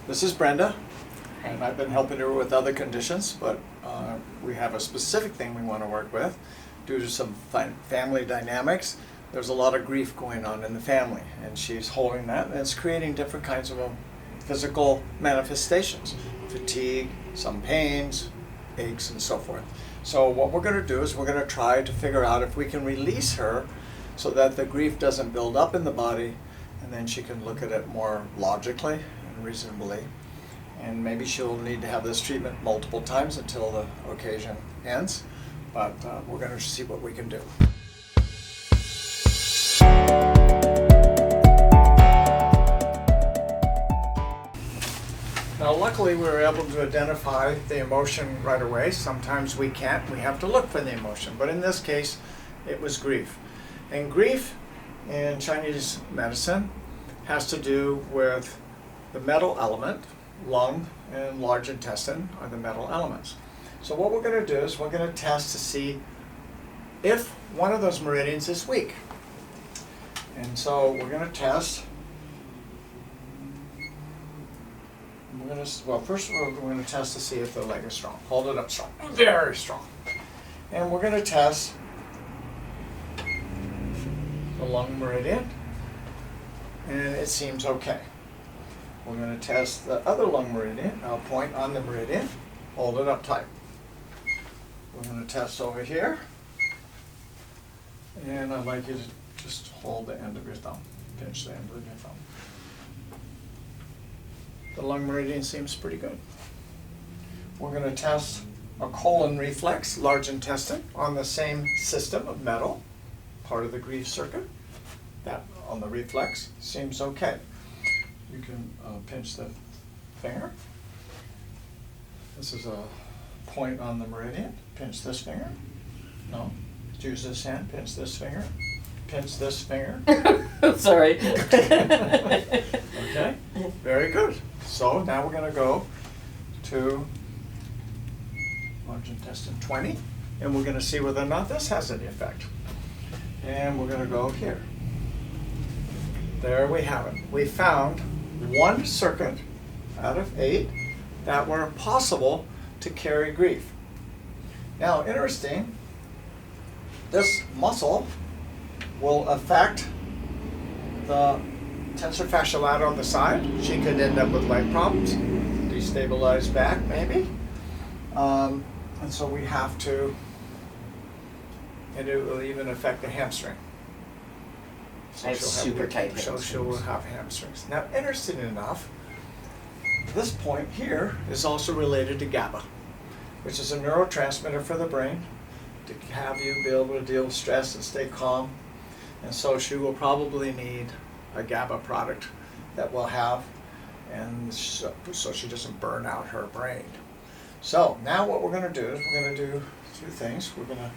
This is Brenda, and I've been helping her with other conditions, but we have a specific thing we want to work with. Due to some family dynamics, there's a lot of grief going on in the family, and she's holding that, and it's creating different kinds of physical manifestations. Fatigue, some pains, aches, and so forth. So what we're going to do is we're going to try to figure out if we can release her so that the grief doesn't build up in the body, and then she can look at it more logically and reasonably. And maybe she'll need to have this treatment multiple times until the occasion ends, but we're going to see what we can do. Now luckily we were able to identify the emotion right away. Sometimes we can't, we have to look for the emotion, but in this case it was grief. And grief in Chinese medicine has to do with the metal element. Lung and large intestine are the metal elements. So what we're going to do is we're going to test to see if one of those meridians is weak. And so we're going to test. First of all, we're going to test to see if the leg is strong. Hold it up strong. Very strong. And we're going to test the lung meridian. And it seems okay. We're going to test the other lung meridian. I'll point on the meridian. Hold it up tight. We're going to test over here. And I'd like you to just hold the end of your thumb. Pinch the end of your thumb. The lung meridian seems pretty good. We're going to test a colon reflex, large intestine, on the same system of metal, part of the grief circuit. That on the reflex seems okay. You can pinch the finger. This is a point on the meridian. Pinch this finger. No. Use this hand. Pinch this finger. Pinch this finger. Sorry. Okay. Very good. So now we're going to go to large intestine 20, and we're going to see whether or not this has any effect. And we're going to go here. There we have it. We found one circuit out of 8 that were possible to carry grief. Now, interesting, this muscle will affect the tensor fasciae lata on the side. She could end up with leg problems, destabilized back maybe. And so we have to, and it will even affect the hamstring. So I have super tight hamstrings. So she'll have hamstrings. Now, interesting enough, this point here is also related to GABA, which is a neurotransmitter for the brain to have you be able to deal with stress and stay calm. And so she will probably need a GABA product that we'll have, and so she doesn't burn out her brain. So now what we're going to do is we're going to do 2 things. We're going to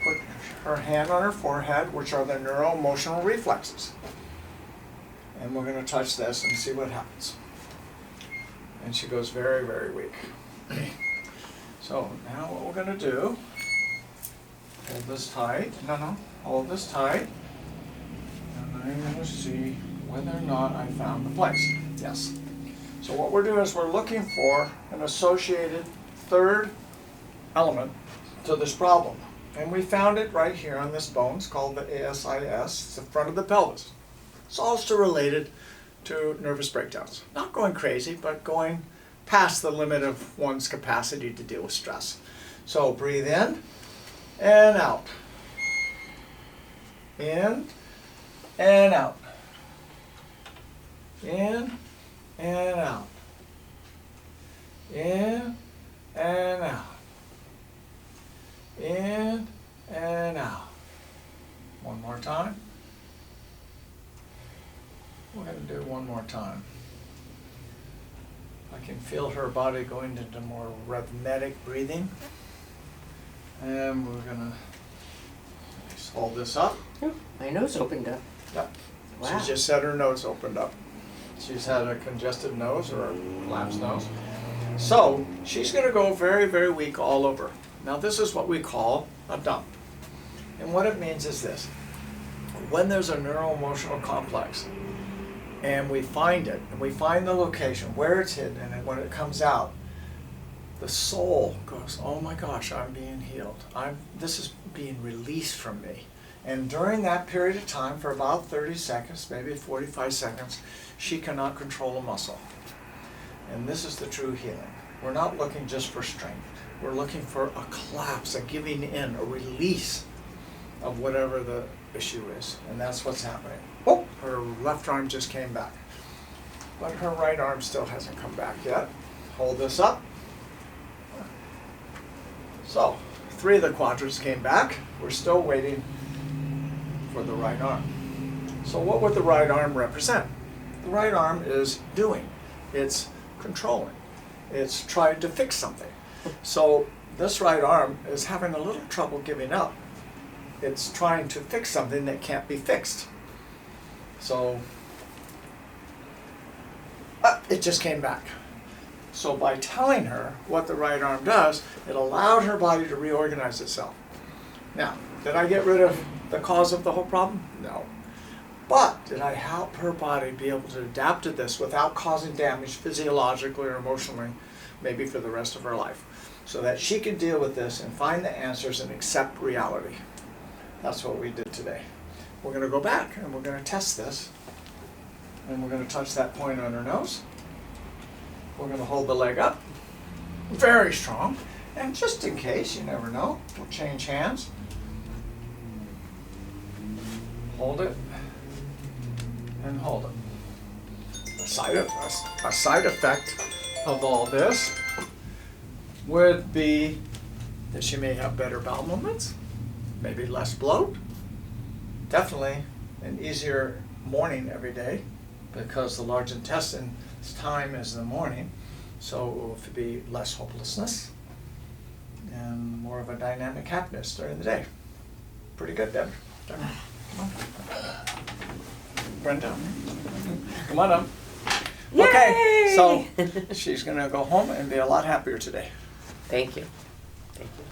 put her hand on her forehead, which are the neuroemotional reflexes. And we're going to touch this and see what happens. And she goes very, very weak. So now what we're going to do, hold this tight. Hold this tight. And I'm going to see whether or not I found the place. Yes. So what we're doing is we're looking for an associated third element to this problem. And we found it right here on this bone. It's called the ASIS. It's the front of the pelvis. It's also related to nervous breakdowns. Not going crazy, but going past the limit of one's capacity to deal with stress. So breathe in and out. In and out. In and out. In and out. In and out. One more time. We're going to do one more time. I can feel her body going into more rhythmic breathing. And we're going to just hold this up. My nose opened up. Yep. Wow. She just said her nose opened up. She's had a congested nose or a collapsed nose. So she's going to go very, very weak all over. Now this is what we call a dump. And what it means is this. When there's a neuroemotional complex and we find it, and we find the location where it's hidden, and when it comes out, the soul goes, oh my gosh, I'm being healed. This is being released from me. And during that period of time, for about 30 seconds, maybe 45 seconds, she cannot control a muscle. And this is the true healing. We're not looking just for strength. We're looking for a collapse, a giving in, a release of whatever the issue is. And that's what's happening. Oh, her left arm just came back. But her right arm still hasn't come back yet. Hold this up. So, 3 of the quadrants came back. We're still waiting for the right arm. So what would the right arm represent? The right arm is doing. It's controlling. It's trying to fix something. So this right arm is having a little trouble giving up. It's trying to fix something that can't be fixed. So it just came back. So by telling her what the right arm does, it allowed her body to reorganize itself. Now, did I get rid of the cause of the whole problem? No. But did I help her body be able to adapt to this without causing damage physiologically or emotionally, maybe for the rest of her life, so that she could deal with this and find the answers and accept reality? That's what we did today. We're going to go back and we're going to test this, and we're going to touch that point on her nose. We're going to hold the leg up, very strong, and just in case, you never know, we'll change hands. Hold it, and hold it. A side effect of all this would be that she may have better bowel movements, maybe less bloat, definitely an easier morning every day, because the large intestine's time is in the morning, so it will be less hopelessness and more of a dynamic happiness during the day. Pretty good, Deb. Come on. Brenda, come on up. Okay, so she's going to go home and be a lot happier today. Thank you. Thank you.